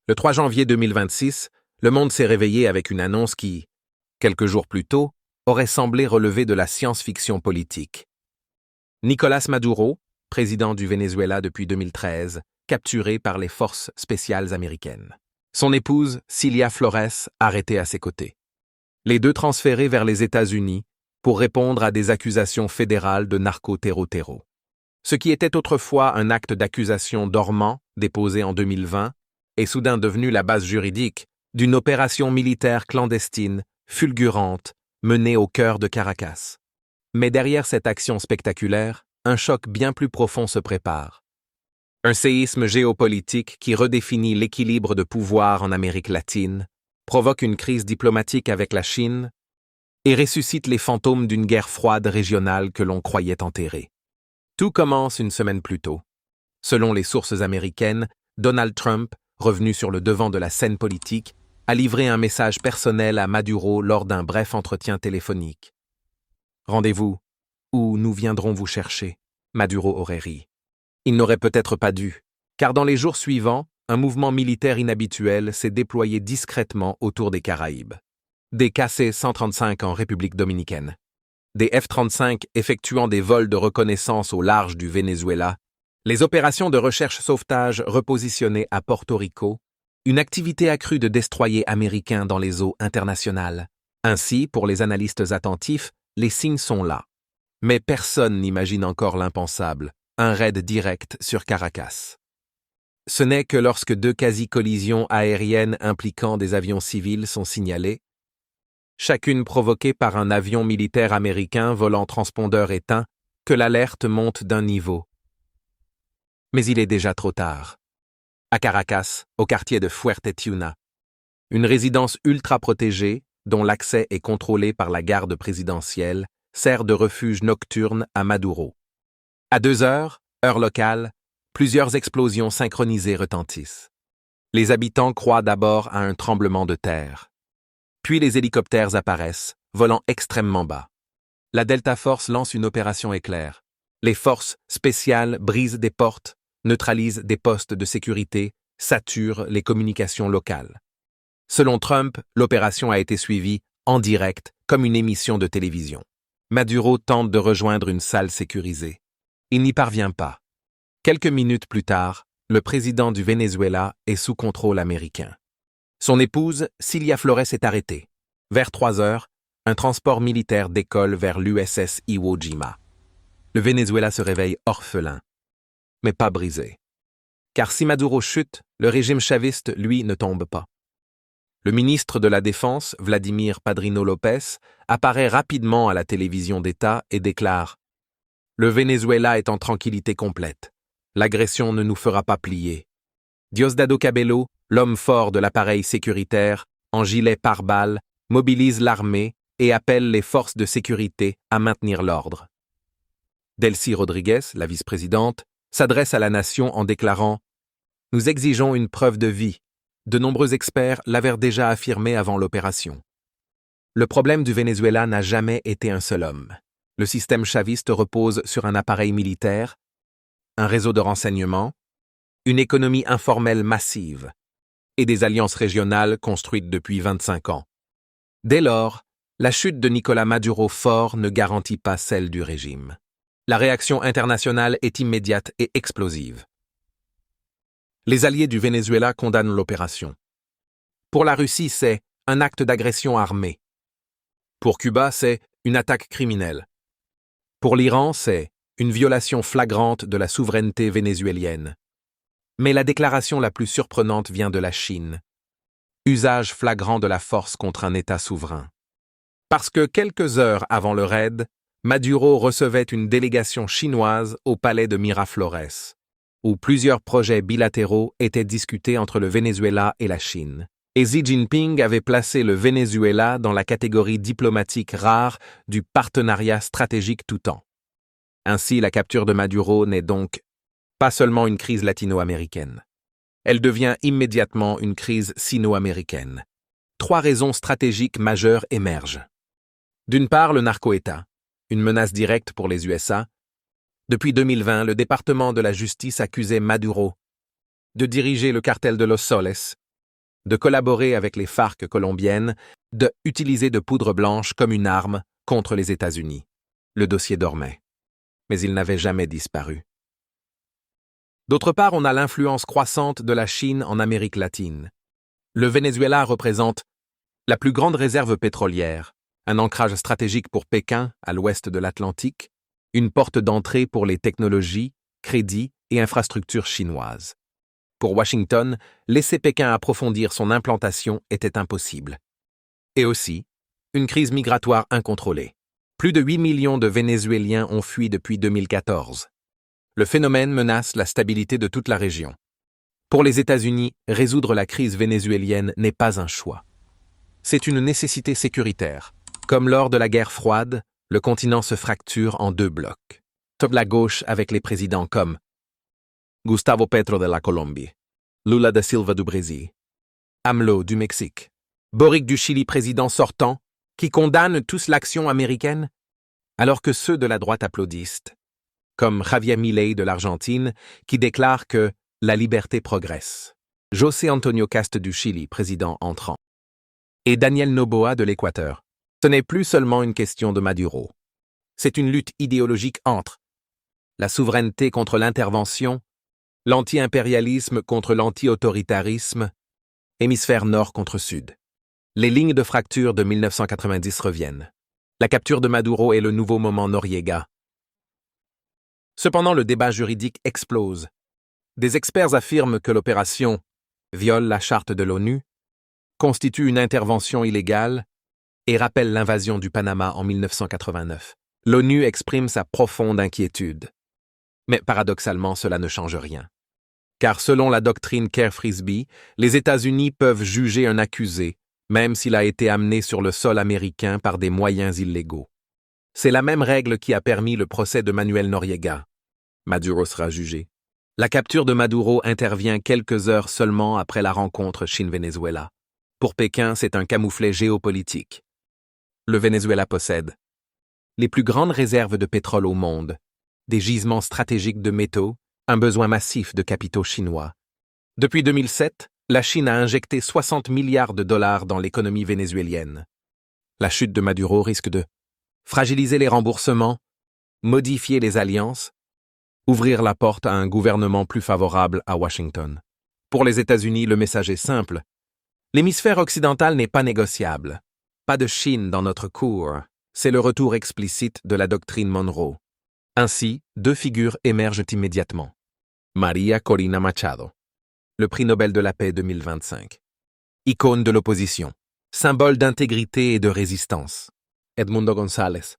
Le 3 janvier 2026, le monde s'est réveillé avec une annonce qui, quelques jours plus tôt, aurait semblé relever de la science-fiction politique. Nicolás Maduro, président du Venezuela depuis 2013, capturé par les forces spéciales américaines. Son épouse, Cilia Flores, arrêtée à ses côtés. Les deux transférés vers les États-Unis pour répondre à des accusations fédérales de narco-terror. Ce qui était autrefois un acte d'accusation dormant, déposé en 2020, est soudain devenu la base juridique d'une opération militaire clandestine, fulgurante, menée au cœur de Caracas. Mais derrière cette action spectaculaire, un choc bien plus profond se prépare. Un séisme géopolitique qui redéfinit l'équilibre de pouvoir en Amérique latine, provoque une crise diplomatique avec la Chine et ressuscite les fantômes d'une guerre froide régionale que l'on croyait enterrée. Tout commence une semaine plus tôt. Selon les sources américaines, Donald Trump, revenu sur le devant de la scène politique, a livré un message personnel à Maduro lors d'un bref entretien téléphonique. « Rendez-vous, ou nous viendrons vous chercher », Maduro aurait ri. Il n'aurait peut-être pas dû, car dans les jours suivants, un mouvement militaire inhabituel s'est déployé discrètement autour des Caraïbes. Des KC-135 en République dominicaine. Des F-35 effectuant des vols de reconnaissance au large du Venezuela, les opérations de recherche-sauvetage repositionnées à Porto Rico, une activité accrue de destroyers américains dans les eaux internationales. Ainsi, pour les analystes attentifs, les signes sont là. Mais personne n'imagine encore l'impensable, un raid direct sur Caracas. Ce n'est que lorsque deux quasi-collisions aériennes impliquant des avions civils sont signalées, chacune provoquée par un avion militaire américain volant transpondeur éteint, que l'alerte monte d'un niveau. Mais il est déjà trop tard. À Caracas, au quartier de Fuerte Tiuna, une résidence ultra protégée, dont l'accès est contrôlé par la garde présidentielle, sert de refuge nocturne à Maduro. À 2 heures, heure locale, plusieurs explosions synchronisées retentissent. Les habitants croient d'abord à un tremblement de terre. Puis les hélicoptères apparaissent, volant extrêmement bas. La Delta Force lance une opération éclair. Les forces spéciales brisent des portes, neutralisent des postes de sécurité, saturent les communications locales. Selon Trump, l'opération a été suivie en direct comme une émission de télévision. Maduro tente de rejoindre une salle sécurisée. Il n'y parvient pas. Quelques minutes plus tard, le président du Venezuela est sous contrôle américain. Son épouse, Cilia Flores, est arrêtée. Vers 3 heures, un transport militaire décolle vers l'USS Iwo Jima. Le Venezuela se réveille orphelin, mais pas brisé. Car si Maduro chute, le régime chaviste, lui, ne tombe pas. Le ministre de la Défense, Vladimir Padrino López, apparaît rapidement à la télévision d'État et déclare « Le Venezuela est en tranquillité complète. L'agression ne nous fera pas plier. » Diosdado Cabello, l'homme fort de l'appareil sécuritaire, en gilet pare-balles, mobilise l'armée et appelle les forces de sécurité à maintenir l'ordre. Delcy Rodriguez, la vice-présidente, s'adresse à la nation en déclarant « Nous exigeons une preuve de vie. De nombreux experts l'avaient déjà affirmé avant l'opération. » Le problème du Venezuela n'a jamais été un seul homme. Le système chaviste repose sur un appareil militaire, un réseau de renseignement, une économie informelle massive et des alliances régionales construites depuis 25 ans. Dès lors, la chute de Nicolás Maduro fort ne garantit pas celle du régime. La réaction internationale est immédiate et explosive. Les alliés du Venezuela condamnent l'opération. Pour la Russie, c'est un acte d'agression armée. Pour Cuba, c'est une attaque criminelle. Pour l'Iran, c'est une violation flagrante de la souveraineté vénézuélienne. Mais la déclaration la plus surprenante vient de la Chine. Usage flagrant de la force contre un État souverain. Parce que quelques heures avant le raid, Maduro recevait une délégation chinoise au palais de Miraflores, où plusieurs projets bilatéraux étaient discutés entre le Venezuela et la Chine. Et Xi Jinping avait placé le Venezuela dans la catégorie diplomatique rare du partenariat stratégique tout temps. Ainsi, la capture de Maduro n'est donc pas seulement une crise latino-américaine. Elle devient immédiatement une crise sino-américaine. 3 raisons stratégiques majeures émergent. D'une part, le narco-État, une menace directe pour les USA. Depuis 2020, le département de la justice accusait Maduro de diriger le cartel de Los Soles, de collaborer avec les FARC colombiennes, de utiliser de poudre blanche comme une arme contre les États-Unis. Le dossier dormait. Mais il n'avait jamais disparu. D'autre part, on a l'influence croissante de la Chine en Amérique latine. Le Venezuela représente la plus grande réserve pétrolière, un ancrage stratégique pour Pékin à l'ouest de l'Atlantique, une porte d'entrée pour les technologies, crédits et infrastructures chinoises. Pour Washington, laisser Pékin approfondir son implantation était impossible. Et aussi, une crise migratoire incontrôlée. Plus de 8 millions de Vénézuéliens ont fui depuis 2014. Le phénomène menace la stabilité de toute la région. Pour les États-Unis, résoudre la crise vénézuélienne n'est pas un choix. C'est une nécessité sécuritaire. Comme lors de la guerre froide, le continent se fracture en deux blocs. Top la gauche avec les présidents comme Gustavo Petro de la Colombie, Lula da Silva du Brésil, AMLO du Mexique, Boric du Chili président sortant, qui condamnent tous l'action américaine, alors que ceux de la droite applaudissent, comme Javier Milei de l'Argentine, qui déclare que la liberté progresse, José Antonio Cast du Chili, président entrant, et Daniel Noboa de l'Équateur. Ce n'est plus seulement une question de Maduro. C'est une lutte idéologique entre la souveraineté contre l'intervention, l'anti-impérialisme contre l'anti-autoritarisme, hémisphère nord contre sud. Les lignes de fracture de 1990 reviennent. La capture de Maduro est le nouveau moment Noriega. Cependant, le débat juridique explose. Des experts affirment que l'opération viole la charte de l'ONU, constitue une intervention illégale et rappelle l'invasion du Panama en 1989. L'ONU exprime sa profonde inquiétude. Mais paradoxalement, cela ne change rien. Car selon la doctrine Kerr-Frisbee, les États-Unis peuvent juger un accusé, même s'il a été amené sur le sol américain par des moyens illégaux. C'est la même règle qui a permis le procès de Manuel Noriega. Maduro sera jugé. La capture de Maduro intervient quelques heures seulement après la rencontre Chine-Venezuela. Pour Pékin, c'est un camouflet géopolitique. Le Venezuela possède les plus grandes réserves de pétrole au monde, des gisements stratégiques de métaux, un besoin massif de capitaux chinois. Depuis 2007, la Chine a injecté 60 milliards de dollars dans l'économie vénézuélienne. La chute de Maduro risque de fragiliser les remboursements, modifier les alliances, ouvrir la porte à un gouvernement plus favorable à Washington. Pour les États-Unis, le message est simple. L'hémisphère occidental n'est pas négociable. Pas de Chine dans notre cour. C'est le retour explicite de la doctrine Monroe. Ainsi, deux figures émergent immédiatement. María Corina Machado, le prix Nobel de la paix 2025. Icône de l'opposition, symbole d'intégrité et de résistance. Edmundo González,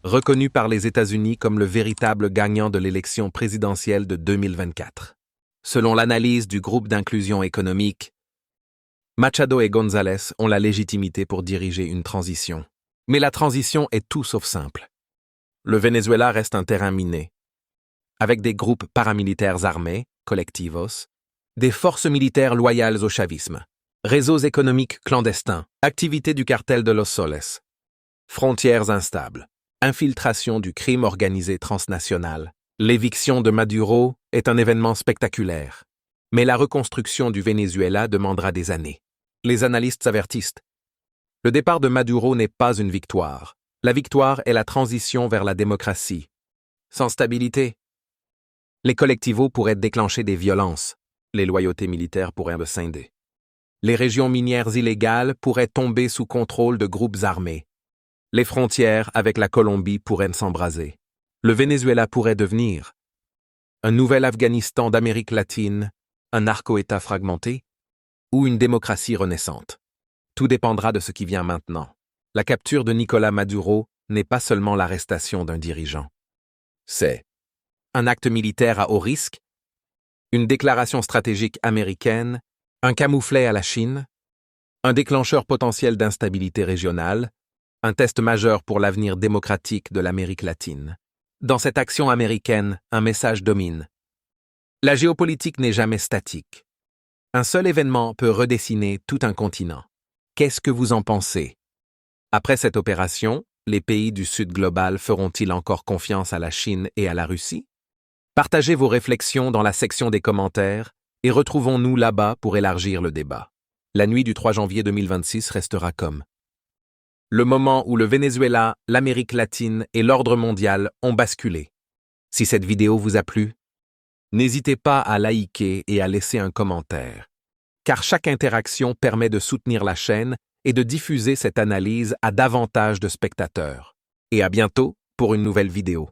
reconnu par les États-Unis comme le véritable gagnant de l'élection présidentielle de 2024. Selon l'analyse du groupe d'inclusion économique, Machado et González ont la légitimité pour diriger une transition. Mais la transition est tout sauf simple. Le Venezuela reste un terrain miné, avec des groupes paramilitaires armés, collectivos, des forces militaires loyales au chavisme, réseaux économiques clandestins, activités du cartel de Los Soles, frontières instables, infiltration du crime organisé transnational. L'éviction de Maduro est un événement spectaculaire, mais la reconstruction du Venezuela demandera des années. Les analystes avertissent. Le départ de Maduro n'est pas une victoire. La victoire est la transition vers la démocratie. Sans stabilité, les collectivos pourraient déclencher des violences. Les loyautés militaires pourraient se scinder. Les régions minières illégales pourraient tomber sous contrôle de groupes armés. Les frontières avec la Colombie pourraient s'embraser. Le Venezuela pourrait devenir un nouvel Afghanistan d'Amérique latine, un narco-État fragmenté ou une démocratie renaissante. Tout dépendra de ce qui vient maintenant. La capture de Nicolás Maduro n'est pas seulement l'arrestation d'un dirigeant. C'est un acte militaire à haut risque, une déclaration stratégique américaine, un camouflet à la Chine, un déclencheur potentiel d'instabilité régionale, un test majeur pour l'avenir démocratique de l'Amérique latine. Dans cette action américaine, un message domine. La géopolitique n'est jamais statique. Un seul événement peut redessiner tout un continent. Qu'est-ce que vous en pensez? Après cette opération, les pays du Sud global feront-ils encore confiance à la Chine et à la Russie? Partagez vos réflexions dans la section des commentaires et retrouvons-nous là-bas pour élargir le débat. La nuit du 3 janvier 2026 restera comme le moment où le Venezuela, l'Amérique latine et l'ordre mondial ont basculé. Si cette vidéo vous a plu, n'hésitez pas à liker et à laisser un commentaire, car chaque interaction permet de soutenir la chaîne et de diffuser cette analyse à davantage de spectateurs. Et à bientôt pour une nouvelle vidéo.